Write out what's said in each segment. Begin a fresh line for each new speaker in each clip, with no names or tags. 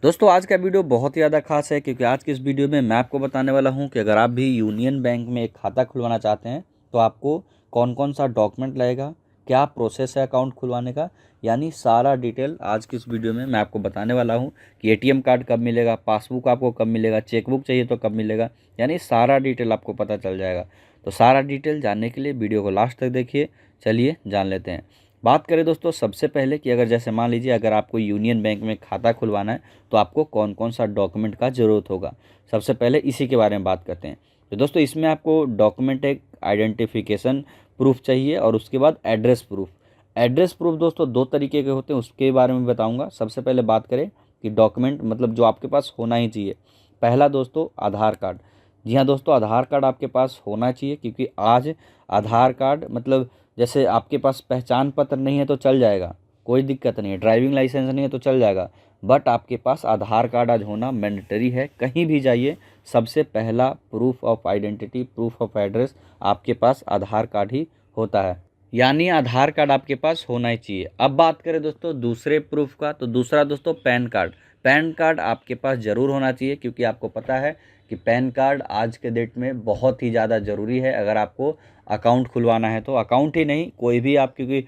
दोस्तों आज का वीडियो बहुत ही ज़्यादा खास है क्योंकि आज की इस वीडियो में मैं आपको बताने वाला हूं कि अगर आप भी यूनियन बैंक में एक खाता खुलवाना चाहते हैं तो आपको कौन कौन सा डॉक्यूमेंट लगेगा, क्या प्रोसेस है अकाउंट खुलवाने का, यानी सारा डिटेल आज की इस वीडियो में मैं आपको बताने वाला हूं कि एटीएम कार्ड कब मिलेगा, पासबुक आपको कब मिलेगा, चेकबुक चाहिए तो कब मिलेगा, यानी सारा डिटेल आपको पता चल जाएगा। तो सारा डिटेल जानने के लिए वीडियो को लास्ट तक देखिए। चलिए जान लेते हैं। बात करें दोस्तों सबसे पहले कि अगर जैसे मान लीजिए अगर आपको यूनियन बैंक में खाता खुलवाना है तो आपको कौन कौन सा डॉक्यूमेंट का ज़रूरत होगा। सबसे पहले इसी के बारे में बात करते हैं। तो दोस्तों इसमें आपको डॉक्यूमेंट एक आइडेंटिफिकेशन प्रूफ चाहिए और उसके बाद एड्रेस प्रूफ। एड्रेस प्रूफ दोस्तों दो तरीके के होते हैं, उसके बारे में बताऊंगा। सबसे पहले बात करें कि डॉक्यूमेंट मतलब जो आपके पास होना ही चाहिए। पहला दोस्तों आधार कार्ड। जी हाँ दोस्तों, आधार कार्ड आपके पास होना चाहिए क्योंकि आज आधार कार्ड मतलब जैसे आपके पास पहचान पत्र नहीं है तो चल जाएगा, कोई दिक्कत नहीं है। ड्राइविंग लाइसेंस नहीं है तो चल जाएगा, बट आपके पास आधार कार्ड आज होना मैंडेटरी है। कहीं भी जाइए सबसे पहला proof of identity, proof of address आपके पास आधार कार्ड ही होता है, यानी आधार कार्ड आपके पास होना ही चाहिए। अब बात करें दोस्तों दूसरे प्रूफ का, तो दूसरा दोस्तों पैन कार्ड। पैन कार्ड आपके पास ज़रूर होना चाहिए क्योंकि आपको पता है कि पैन कार्ड आज के डेट में बहुत ही ज़्यादा ज़रूरी है अगर आपको अकाउंट खुलवाना है। तो अकाउंट ही नहीं कोई भी आप, क्योंकि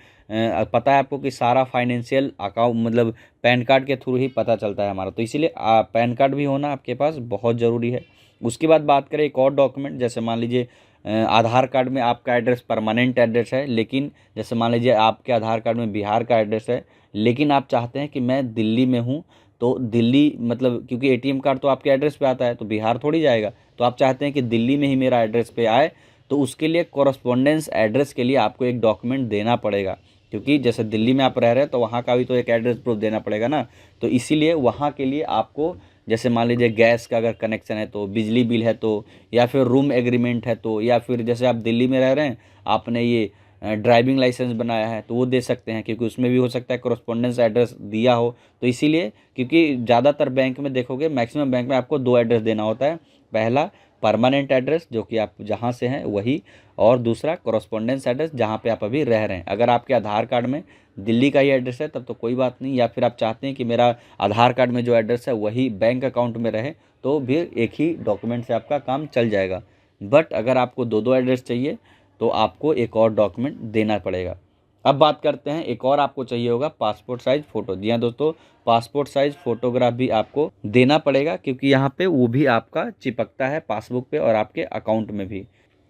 पता है आपको कि सारा फाइनेंशियल अकाउंट मतलब पैन कार्ड के थ्रू ही पता चलता है हमारा, तो इसीलिए पैन कार्ड भी होना आपके पास बहुत ज़रूरी है। उसके बाद बात करें एक और डॉक्यूमेंट, जैसे मान लीजिए आधार कार्ड में आपका एड्रेस परमानेंट एड्रेस है, लेकिन जैसे मान लीजिए आपके आधार कार्ड में बिहार का एड्रेस है लेकिन आप चाहते हैं कि मैं दिल्ली में हूँ, तो दिल्ली मतलब क्योंकि एटीएम कार्ड तो आपके एड्रेस पे आता है तो बिहार थोड़ी जाएगा, तो आप चाहते हैं कि दिल्ली में ही मेरा एड्रेस पे आए, तो उसके लिए कॉरस्पॉन्डेंस एड्रेस के लिए आपको एक डॉक्यूमेंट देना पड़ेगा। क्योंकि जैसे दिल्ली में आप रह रहे हैं तो वहाँ का भी तो एक एड्रेस प्रूफ देना पड़ेगा ना, तो इसीलिए वहाँ के लिए आपको जैसे मान लीजिए गैस का अगर कनेक्शन है तो, बिजली बिल है तो, या फिर रूम एग्रीमेंट है तो, या फिर जैसे आप दिल्ली में रह रहे हैं आपने ये ड्राइविंग लाइसेंस बनाया है तो वो दे सकते हैं क्योंकि उसमें भी हो सकता है कॉरस्पॉन्डेंस एड्रेस दिया हो। तो इसीलिए क्योंकि ज़्यादातर बैंक में देखोगे, मैक्सिमम बैंक में आपको दो एड्रेस देना होता है। पहला परमानेंट एड्रेस जो कि आप जहाँ से हैं वही, और दूसरा कॉरस्पॉन्डेंस एड्रेस जहाँ पे आप अभी रह रहे हैं। अगर आपके आधार कार्ड में दिल्ली का ही एड्रेस है तब तो कोई बात नहीं, या फिर आप चाहते हैं कि मेरा आधार कार्ड में जो एड्रेस है वही बैंक अकाउंट में रहे तो भी एक ही डॉक्यूमेंट से आपका काम चल जाएगा। बट अगर आपको दो दो एड्रेस चाहिए तो आपको एक और डॉक्यूमेंट देना पड़ेगा। अब बात करते हैं, एक और आपको चाहिए होगा पासपोर्ट साइज़ फ़ोटो। जी हाँ दोस्तों, पासपोर्ट साइज़ फ़ोटोग्राफ भी आपको देना पड़ेगा क्योंकि यहाँ पे वो भी आपका चिपकता है पासबुक पे और आपके अकाउंट में भी।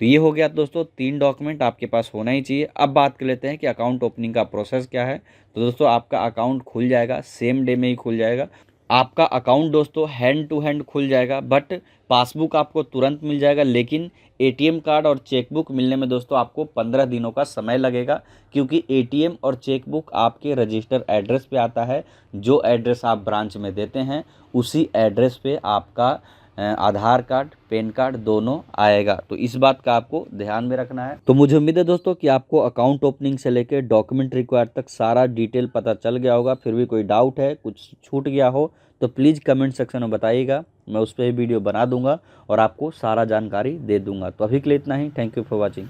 तो ये हो गया दोस्तों, तीन डॉक्यूमेंट आपके पास होना ही चाहिए। अब बात कर लेते हैं कि अकाउंट ओपनिंग का प्रोसेस क्या है। तो दोस्तों आपका अकाउंट खुल जाएगा, सेम डे में ही खुल जाएगा। आपका अकाउंट दोस्तों हैंड टू हैंड खुल जाएगा, बट पासबुक आपको तुरंत मिल जाएगा, लेकिन एटीएम कार्ड और चेकबुक मिलने में दोस्तों आपको 15 दिनों का समय लगेगा क्योंकि एटीएम और चेकबुक आपके रजिस्टर एड्रेस पे आता है। जो एड्रेस आप ब्रांच में देते हैं उसी एड्रेस पे आपका आधार कार्ड, पैन कार्ड दोनों आएगा। तो इस बात का आपको ध्यान में रखना है। तो मुझे उम्मीद है दोस्तों कि आपको अकाउंट ओपनिंग से लेकर डॉक्यूमेंट रिक्वायर तक सारा डिटेल पता चल गया होगा। फिर भी कोई डाउट है, कुछ छूट गया हो तो प्लीज़ कमेंट सेक्शन में बताइएगा, मैं उस पर वीडियो बना दूंगा और आपको सारा जानकारी दे दूंगा। तो अभी के लिए इतना ही। Thank you for watching.